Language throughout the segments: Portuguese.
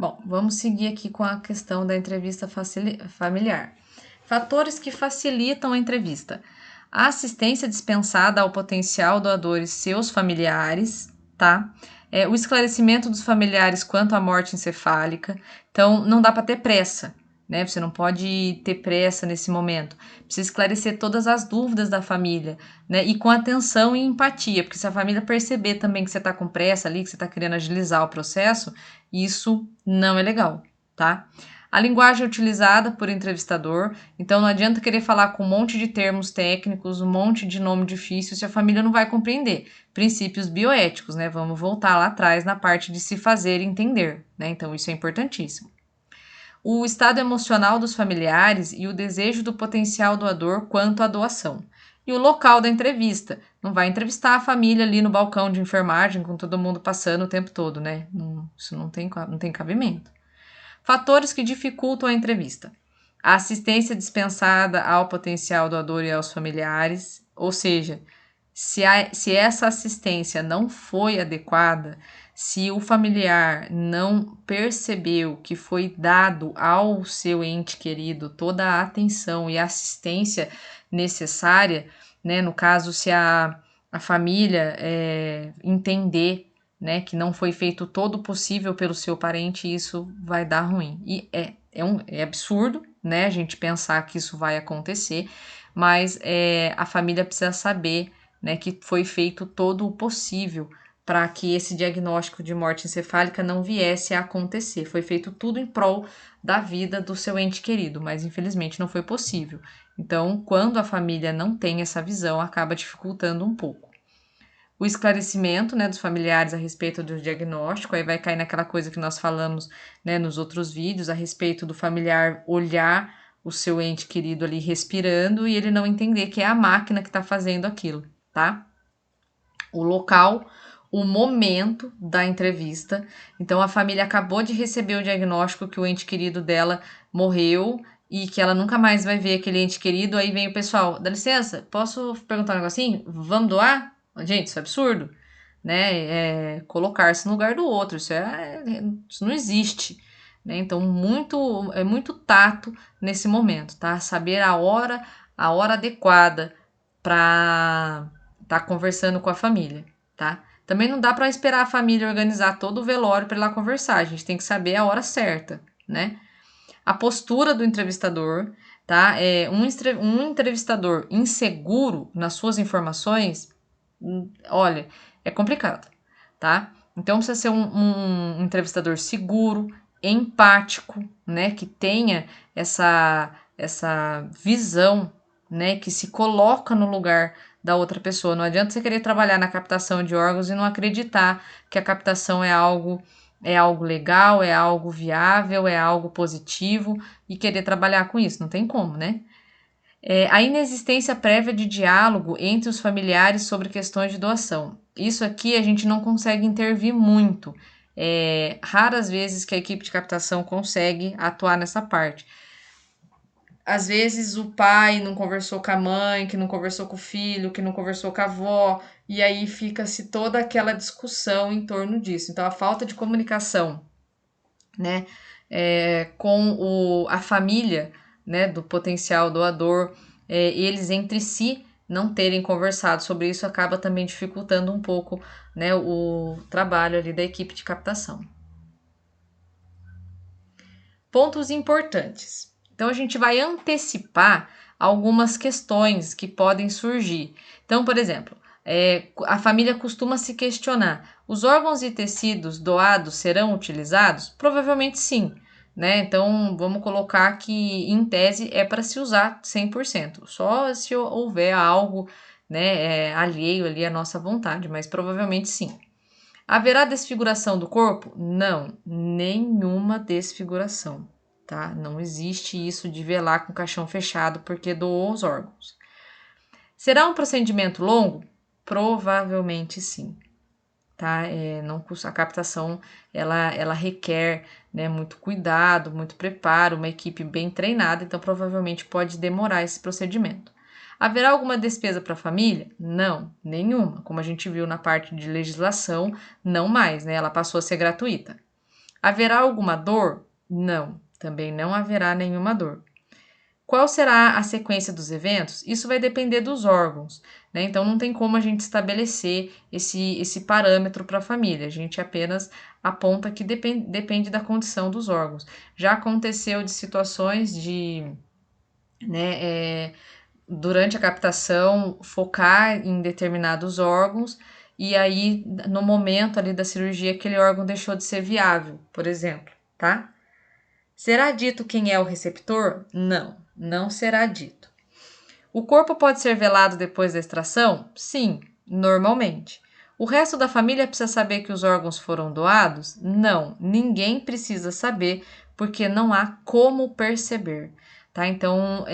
Bom, vamos seguir aqui com a questão da entrevista familiar. Fatores que facilitam a entrevista. A assistência dispensada ao potencial doador e seus familiares, tá? O esclarecimento dos familiares quanto à morte encefálica. Então, não dá para ter pressa, né? Você não pode ter pressa nesse momento. Precisa esclarecer todas as dúvidas da família, né? E com atenção e empatia, porque se a família perceber também que você está com pressa ali, que você está querendo agilizar o processo, isso não é legal, tá? A linguagem utilizada por entrevistador, então não adianta querer falar com um monte de termos técnicos, um monte de nome difícil, se a família não vai compreender. Princípios bioéticos, né? Vamos voltar lá atrás na parte de se fazer entender, né? Então isso é importantíssimo. O estado emocional dos familiares e o desejo do potencial doador quanto à doação. E o local da entrevista. Não vai entrevistar a família ali no balcão de enfermagem com todo mundo passando o tempo todo, né? Isso não tem cabimento. Fatores que dificultam a entrevista. A assistência dispensada ao potencial doador e aos familiares, ou seja, se essa assistência não foi adequada, se o familiar não percebeu que foi dado ao seu ente querido toda a atenção e assistência necessária, né? No caso, se a família entender, né, que não foi feito todo o possível pelo seu parente, isso vai dar ruim. E é absurdo, né, a gente pensar que isso vai acontecer, mas a família precisa saber, né, que foi feito todo o possível para que esse diagnóstico de morte encefálica não viesse a acontecer. Foi feito tudo em prol da vida do seu ente querido, mas infelizmente não foi possível. Então, quando a família não tem essa visão, acaba dificultando um pouco. O esclarecimento, né, dos familiares a respeito do diagnóstico, aí vai cair naquela coisa que nós falamos, né, nos outros vídeos, a respeito do familiar olhar o seu ente querido ali respirando e ele não entender que é a máquina que está fazendo aquilo, tá? O local, o momento da entrevista. Então, a família acabou de receber o diagnóstico que o ente querido dela morreu e que ela nunca mais vai ver aquele ente querido. Aí vem o pessoal, dá licença, posso perguntar um negocinho? Vamos doar? Gente, isso é absurdo, né? Colocar-se no lugar do outro, isso não existe, né? Então, é muito tato nesse momento, tá? Saber a hora adequada para estar conversando com a família, tá? Também não dá para esperar a família organizar todo o velório para ir lá conversar, a gente tem que saber a hora certa, né? A postura do entrevistador, tá? Um entrevistador inseguro nas suas informações, olha, é complicado, tá? Então precisa ser um entrevistador seguro, empático, né? Que tenha essa visão, né? Que se coloca no lugar da outra pessoa. Não adianta você querer trabalhar na captação de órgãos e não acreditar que a captação é algo legal, é algo viável, é algo positivo e querer trabalhar com isso. Não tem como, né? A inexistência prévia de diálogo entre os familiares sobre questões de doação. Isso aqui a gente não consegue intervir muito. Raras vezes que a equipe de captação consegue atuar nessa parte. Às vezes o pai não conversou com a mãe, que não conversou com o filho, que não conversou com a avó, e aí fica-se toda aquela discussão em torno disso. Então, a falta de comunicação, né, com a família, né, do potencial doador, eles entre si não terem conversado sobre isso acaba também dificultando um pouco, né, o trabalho ali da equipe de captação. Pontos importantes. Então, a gente vai antecipar algumas questões que podem surgir. Então, por exemplo, a família costuma se questionar: os órgãos e tecidos doados serão utilizados? Provavelmente sim, né? Então, vamos colocar que, em tese, é para se usar 100%, só se houver algo, né, alheio ali à nossa vontade, mas provavelmente sim. Haverá desfiguração do corpo? Não, nenhuma desfiguração, tá? Não existe isso de velar com o caixão fechado porque doou os órgãos. Será um procedimento longo? Provavelmente sim, tá? A captação, ela requer, né, muito cuidado, muito preparo, uma equipe bem treinada, então provavelmente pode demorar esse procedimento. Haverá alguma despesa para a família? Não, nenhuma. Como a gente viu na parte de legislação, não mais, né? Ela passou a ser gratuita. Haverá alguma dor? Não, também não haverá nenhuma dor. Qual será a sequência dos eventos? Isso vai depender dos órgãos, né? Então não tem como a gente estabelecer esse parâmetro para a família. A gente apenas aponta que depende da condição dos órgãos. Já aconteceu de situações de, né, durante a captação, focar em determinados órgãos e aí, no momento ali da cirurgia, aquele órgão deixou de ser viável, por exemplo, tá? Será dito quem é o receptor? Não, não será dito. O corpo pode ser velado depois da extração? Sim, normalmente. O resto da família precisa saber que os órgãos foram doados? Não, ninguém precisa saber, porque não há como perceber, tá? Então,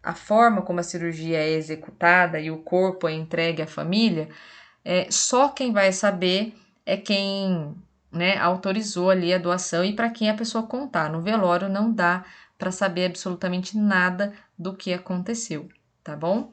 a forma como a cirurgia é executada e o corpo é entregue à família, só quem vai saber é quem, né, autorizou ali a doação e para quem a pessoa contar. No velório não dá para saber absolutamente nada do que aconteceu, tá bom?